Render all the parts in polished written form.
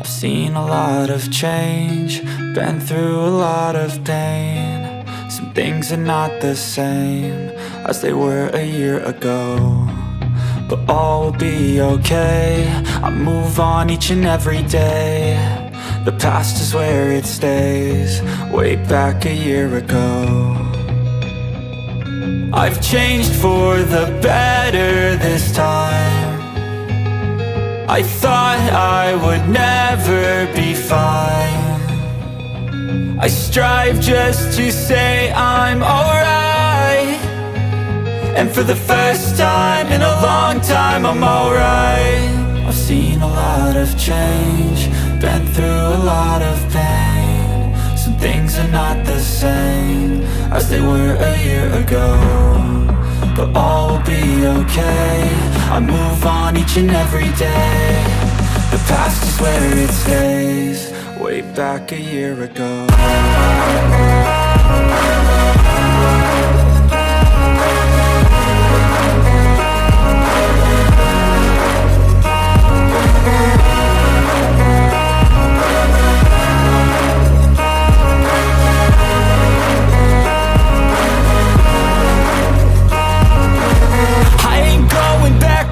I've seen a lot of change, been through a lot of pain. Some things are not the same as they were a year ago, but all will be okay. I move on each and every day. The past is where it stays, way back a year ago. I've changed for the better this time. I thought I would never be fine. I strive just to say I'm alright, and for the first time in a long time I'm alright. I've seen a lot of change, been through a lot of pain. Some things are not the same as they were a year ago, but all will be okay. I move on each and every day. The past is where it stays, way back a year ago.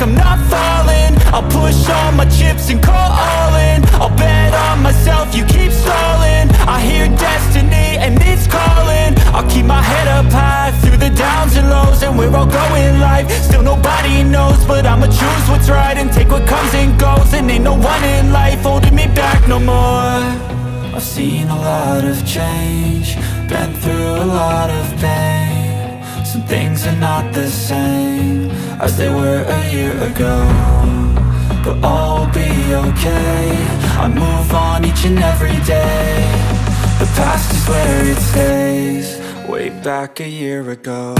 I'm not falling. I'll push all my chips and call all in. I'll bet on myself, you keep stalling. I hear destiny and it's calling. I'll keep my head up high through the downs and lows, and we're all going life. Still nobody knows, but I'ma choose what's right and take what comes and goes. And ain't no one in life holding me back no more. I've seen a lot of change, been through a lot of pain. Some things are not the same as they were a year ago, but all will be okay. I move on each and every day. The past is where it stays, way back a year ago.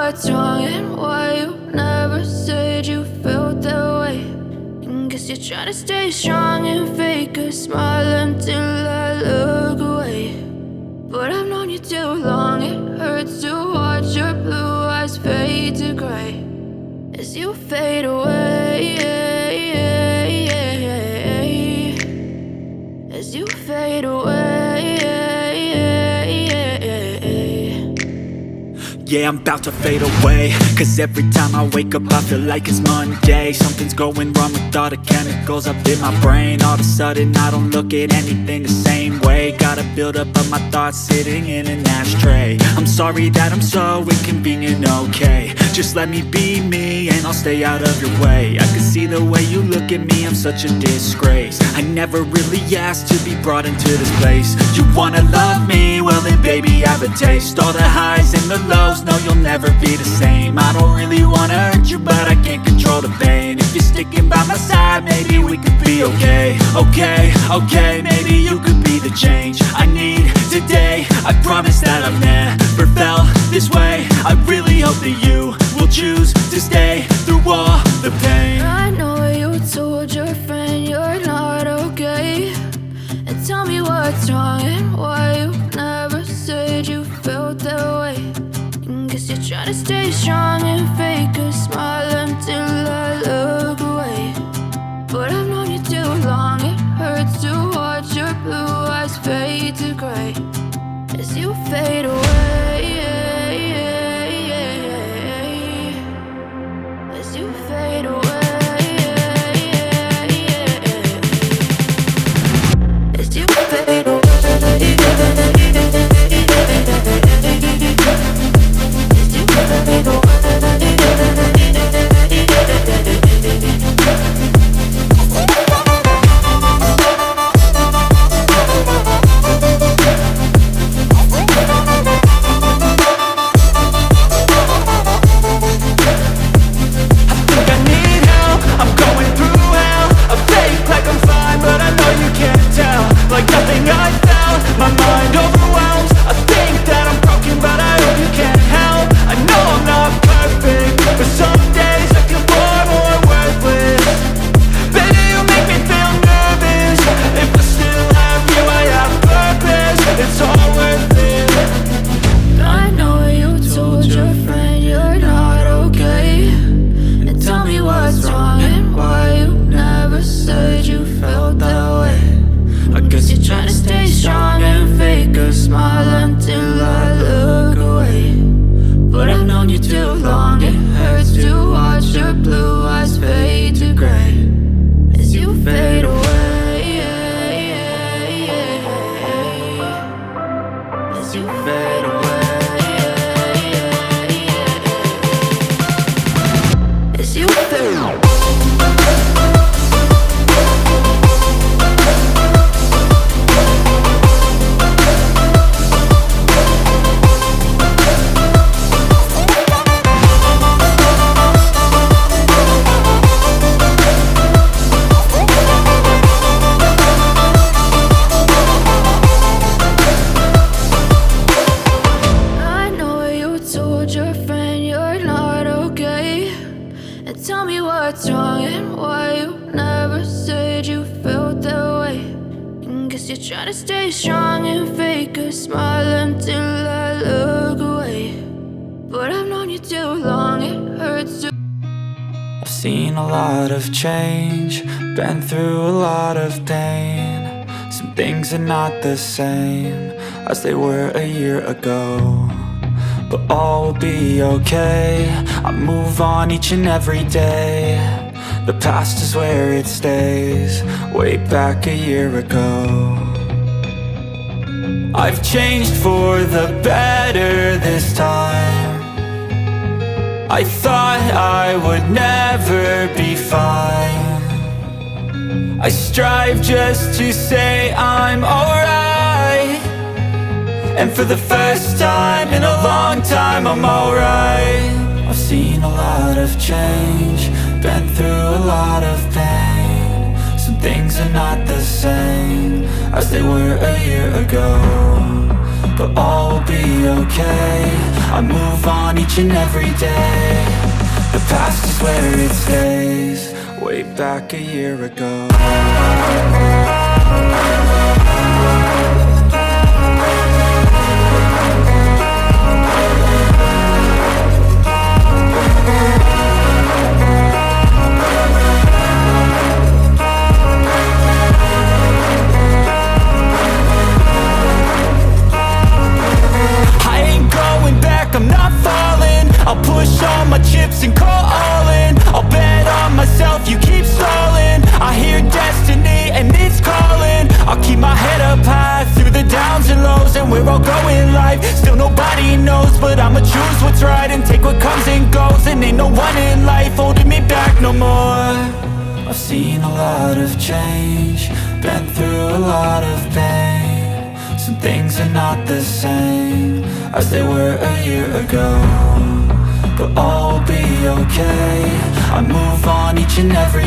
What's wrong and why you never said you felt that way? And guess you're trying to stay strong and fake a smile until I look away. But I've known you too long, it hurts to watch your blue eyes fade to gray as you fade away, as you fade away. Yeah, I'm about to fade away, cause every time I wake up I feel like it's Monday. Something's going wrong with all the chemicals up in my brain. All of a sudden I don't look at anything the same way. Gotta build up of my thoughts sitting in an ashtray. I'm sorry that I'm so inconvenient, okay. Just let me be me and I'll stay out of your way. I can see the way you look at me, I'm such a disgrace. I never really asked to be brought into this place. You wanna love me? Well then baby I have a taste. All the highs and the lows, no you'll never be the same. I don't really wanna hurt you, but I can't control the pain. If you're sticking by my side, maybe we could be okay. Okay, maybe you could be the change I need today. I promise that I've never felt this way. I really hope that you will choose to stay through all the pain. I know you told your friend you're not okay, and tell me what's wrong and why you never said you felt that way. Guess you're trying to stay strong and fake a smile until I look away. But I've known you too long, it hurts to watch your blue eyes fade to gray as you fade away, as you fade away, as you fade away. smile until I look away. But I've known you too long, it hurts to watch your blue eyes fade to gray as you fade away, as you fade away, as you fade away. Tell me what's wrong and why you never said you felt that way. And guess you're trying to stay strong and fake a smile until I look away. But I've known you too long, it hurts to. I've seen a lot of change, been through a lot of pain. Some things are not the same as they were a year ago, but all will be okay. I move on each and every day. The past is where it stays, way back a year ago. I've changed for the better this time. I thought I would never be fine. I strive just to say I'm alright, and for the first time in a long time I'm alright. I've seen a lot of change, been through a lot of pain. Some things are not the same as they were a year ago, but all will be okay. I move on each and every day. The past is where it stays, way back a year ago. I'm not falling, I'll push all my chips and call all in. I'll bet on myself, you keep stalling. I hear destiny and it's calling. I'll keep my head up high through the downs and lows, and we're all going life. Still nobody knows, but I'ma choose what's right and take what comes and goes. And ain't no one in life holding me back no more. I've seen a lot of change, been through a lot of pain. Some things are not the same as they were a year ago, but all will be okay. I move on each and every